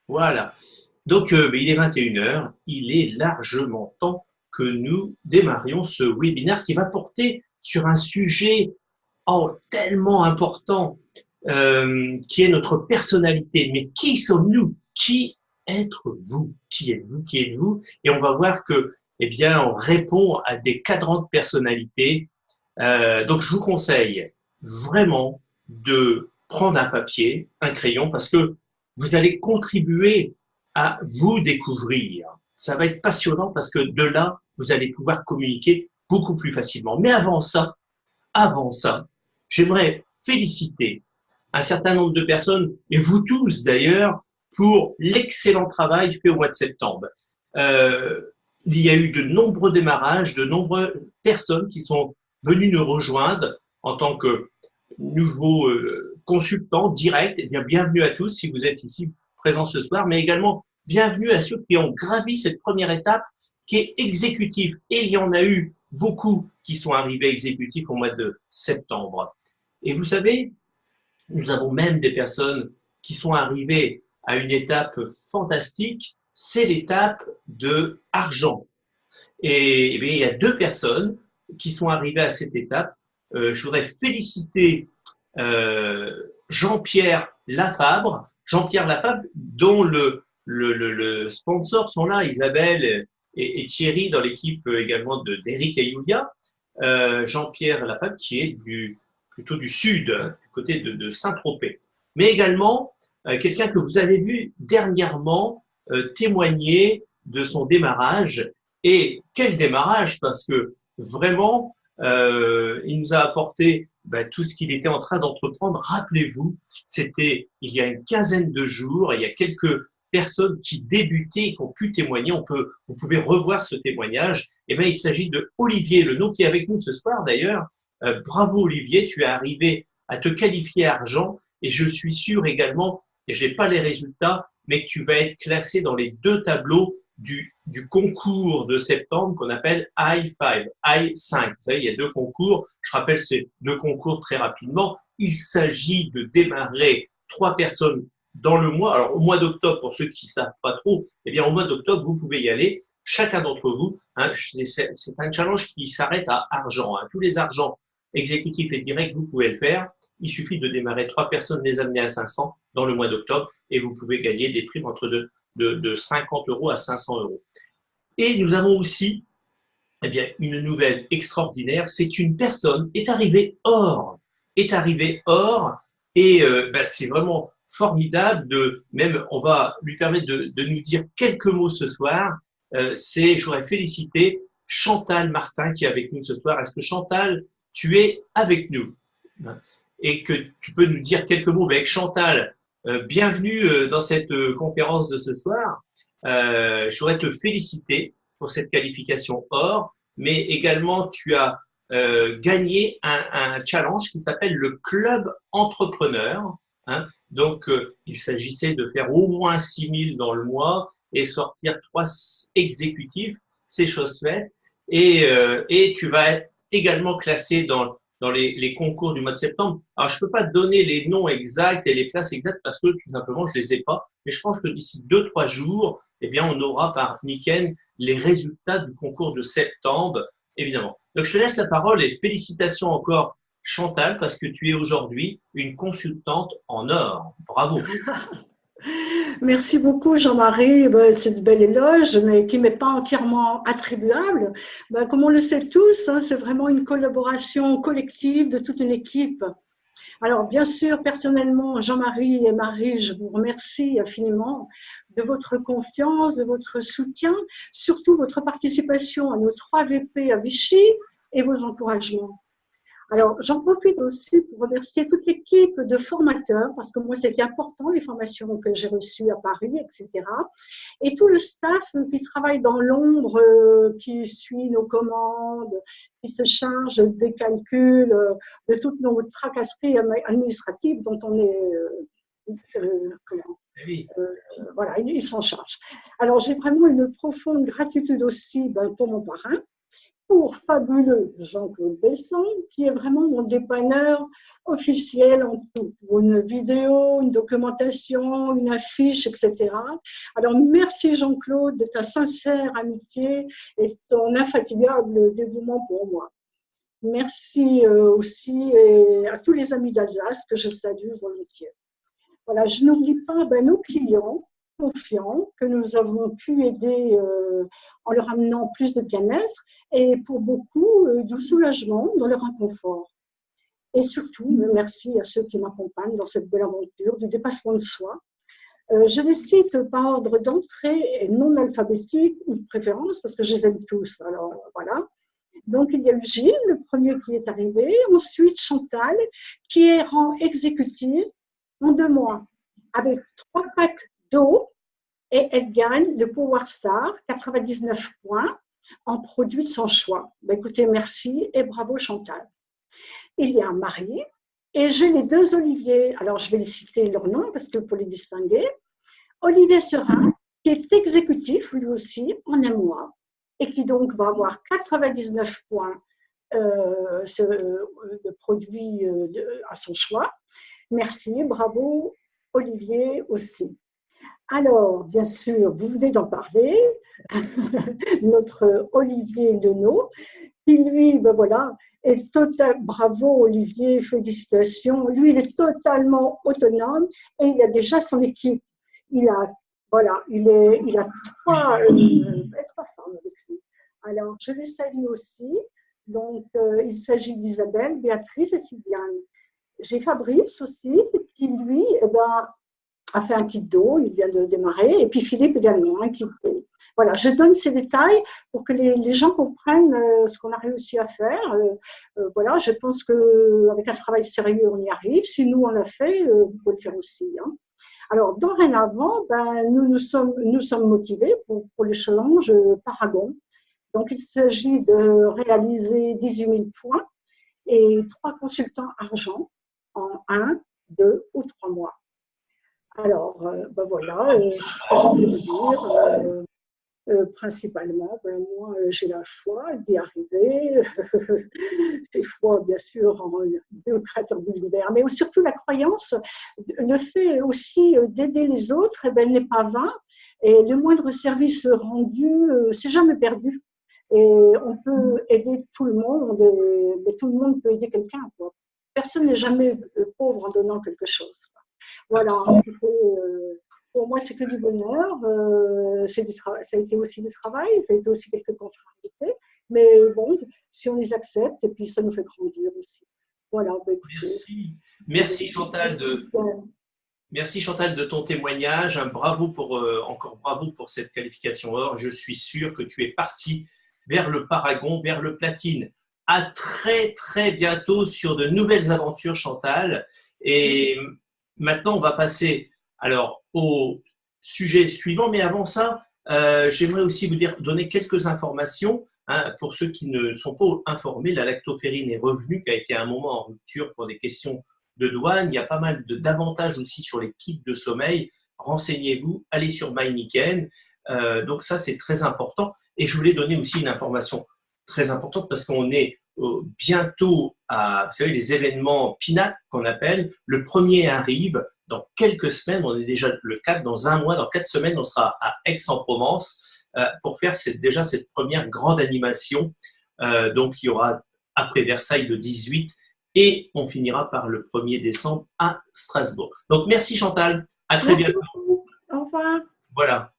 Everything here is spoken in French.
Voilà. Donc, il est 21 heures. Il est largement temps que nous démarrions ce webinaire qui va porter sur un sujet tellement important qui est notre personnalité. Mais qui sommes-nous? Qui êtes-vous? Qui êtes-vous? Qui êtes-vous? Et on va voir que, eh bien, on répond à des cadrans de personnalité. Donc, je vous conseille vraiment de prendre un papier, un crayon, parce que vous allez contribuer à vous découvrir. Ça va être passionnant parce que de là, vous allez pouvoir communiquer beaucoup plus facilement. Mais avant ça, j'aimerais féliciter un certain nombre de personnes, et vous tous d'ailleurs, pour l'excellent travail fait au mois de septembre. Euh, il y a eu de nombreux démarrages, de nombreuses personnes qui sont venues nous rejoindre en tant que nouveaux consultants directs. Eh bien, bienvenue à tous si vous êtes ici présents ce soir, mais également bienvenue à ceux qui ont gravi cette première étape qui est exécutive. Et il y en a eu beaucoup qui sont arrivés exécutifs au mois de septembre. Et vous savez, nous avons même des personnes qui sont arrivées à une étape fantastique, c'est l'étape de argent. Et bien, il y a deux personnes qui sont arrivées à cette étape. Je voudrais féliciter Jean-Pierre Lafabre, dont le sponsor sont là, Isabelle et Thierry dans l'équipe également d'Eric et Yulia. Jean-Pierre Lafabre qui est plutôt du sud, hein, du côté de Saint-Tropez. Mais également quelqu'un que vous avez vu dernièrement témoigner de son démarrage. Et quel démarrage, parce que vraiment, il nous a apporté tout ce qu'il était en train d'entreprendre. Rappelez-vous, c'était il y a une quinzaine de jours, il y a quelques personnes qui débutaient et qui ont pu témoigner. Vous pouvez revoir ce témoignage. Et bien, il s'agit de Olivier, le nom qui est avec nous ce soir d'ailleurs. Bravo Olivier, tu es arrivé à te qualifier argent et je suis sûr également, et je n'ai pas les résultats, mais que tu vas être classé dans les deux tableaux du concours de septembre qu'on appelle I5, I5. Vous savez, il y a deux concours. Je rappelle ces deux concours très rapidement. Il s'agit de démarrer 3 personnes dans le mois. Alors, au mois d'octobre, pour ceux qui ne savent pas trop, eh bien, au mois d'octobre, vous pouvez y aller. Chacun d'entre vous, hein, c'est un challenge qui s'arrête à argent. Hein. Tous les argents exécutifs et directs, vous pouvez le faire. Il suffit de démarrer 3 personnes, les amener à 500 dans le mois d'octobre et vous pouvez gagner des primes entre de 50 euros à 500 euros. Et nous avons aussi eh bien, une nouvelle extraordinaire, c'est qu'une personne est arrivée or, et c'est vraiment formidable même on va lui permettre de nous dire quelques mots ce soir. J'aurais félicité Chantal Martin qui est avec nous ce soir. Est-ce que Chantal, tu es avec nous? Et que tu peux nous dire quelques mots avec Chantal. Bienvenue dans cette conférence de ce soir. Je voudrais te féliciter pour cette qualification or, mais également tu as gagné un challenge qui s'appelle le Club Entrepreneur. Hein. Donc, il s'agissait de faire au moins 6 000 dans le mois et sortir 3 exécutifs, c'est chose faite. Et tu vas être également classé dans les concours du mois de septembre. Alors, je ne peux pas te donner les noms exacts et les places exactes parce que tout simplement, je ne les ai pas. Mais je pense que d'ici 2, 3 jours, eh bien, on aura par Niken les résultats du concours de septembre, évidemment. Donc, je te laisse la parole et félicitations encore, Chantal, parce que tu es aujourd'hui une consultante en or. Bravo. Merci beaucoup, Jean-Marie. C'est ce bel éloge, mais qui m'est pas entièrement attribuable. Comme on le sait tous, hein, c'est vraiment une collaboration collective de toute une équipe. Alors, bien sûr, personnellement, Jean-Marie et Marie, je vous remercie infiniment de votre confiance, de votre soutien, surtout votre participation à nos 3 VP à Vichy et vos encouragements. Alors, j'en profite aussi pour remercier toute l'équipe de formateurs, parce que moi, c'était important, les formations que j'ai reçues à Paris, etc. Et tout le staff qui travaille dans l'ombre, qui suit nos commandes, qui se charge des calculs, de toutes nos tracasseries administratives dont on est Oui. voilà, ils s'en chargent. Alors, j'ai vraiment une profonde gratitude aussi pour mon parrain, pour fabuleux Jean-Claude Besson, qui est vraiment mon dépanneur officiel en tout, pour une vidéo, une documentation, une affiche, etc. Alors, merci Jean-Claude de ta sincère amitié et de ton infatigable dévouement pour moi. Merci aussi à tous les amis d'Alsace que je salue volontiers. Voilà, je n'oublie pas nos clients confiants que nous avons pu aider en leur amenant plus de bien-être et pour beaucoup de soulagement dans leur inconfort. Et surtout, merci à ceux qui m'accompagnent dans cette belle aventure du dépassement de soi. Je les cite par ordre d'entrée et non alphabétique ou de préférence parce que je les aime tous. Alors voilà. Donc il y a eu Gilles, le premier qui est arrivé, ensuite Chantal, qui est rang exécutif en 2 mois, avec 3 packs d'eau, et elle gagne le Power Star, 99 points, en produit de son choix. Écoutez, merci et bravo Chantal. Il y a un mari, et j'ai les 2 Olivier, alors je vais les citer leur nom, parce que pour les distinguer. Olivier Serin, qui est exécutif lui aussi, en 1 mois, et qui donc va avoir 99 points de produits à son choix. Merci, bravo Olivier aussi. Alors, bien sûr, vous venez d'en parler, notre Olivier Lenot, qui lui, voilà, est total, bravo Olivier, félicitations, lui il est totalement autonome et il a déjà son équipe. Il a, voilà, il a 3 femmes avec lui. Alors, je les salue aussi. Donc, il s'agit d'Isabelle, Béatrice et Sylviane. J'ai Fabrice aussi, qui lui, a fait un kit d'eau, il vient de démarrer, et puis Philippe également, un kit d'eau. Voilà, je donne ces détails pour que les gens comprennent ce qu'on a réussi à faire. Voilà, je pense qu'avec un travail sérieux, on y arrive. Si nous, on l'a fait, vous pouvez le faire aussi. Hein. Alors, dorénavant, nous sommes motivés pour le challenge Paragon. Donc, il s'agit de réaliser 18 000 points et 3 consultants argent en 1, 2 ou 3 mois. Alors, voilà, ce que j'ai envie de dire. Principalement, moi, j'ai la foi d'y arriver. Des fois, bien sûr, en créateur d'univers, mais surtout la croyance, le fait aussi d'aider les autres n'est pas vain. Et le moindre service rendu, c'est jamais perdu. Et on peut aider tout le monde, mais tout le monde peut aider quelqu'un. Personne n'est jamais pauvre en donnant quelque chose. Voilà, pour moi, c'est que du bonheur. Ça a été aussi du travail, ça a été aussi quelques contrariétés. Mais bon, si on les accepte, et puis ça nous fait grandir aussi. Voilà, écoutez, merci Chantal de ton témoignage. Encore bravo pour cette qualification or. Je suis sûr que tu es parti vers le Paragon, vers le Platine. À très très bientôt sur de nouvelles aventures, Chantal. Et maintenant, on va passer au sujet suivant. Mais avant ça, j'aimerais aussi vous donner quelques informations. Pour ceux qui ne sont pas informés, la lactoferrine est revenue, qui a été à un moment en rupture pour des questions de douane. Il y a pas mal d'avantages aussi sur les kits de sommeil. Renseignez-vous, allez sur MyMiken. Donc ça, c'est très important. Et je voulais donner aussi une information très importante parce qu'on est bientôt à, vous savez, les événements PINAC qu'on appelle. Le premier arrive dans quelques semaines. On est déjà le 4, dans 1 mois, dans 4 semaines, on sera à Aix-en-Provence pour faire cette première grande animation. Donc, il y aura après Versailles le 18 et on finira par le 1er décembre à Strasbourg. Donc, merci Chantal. À très bientôt. Au revoir. Voilà.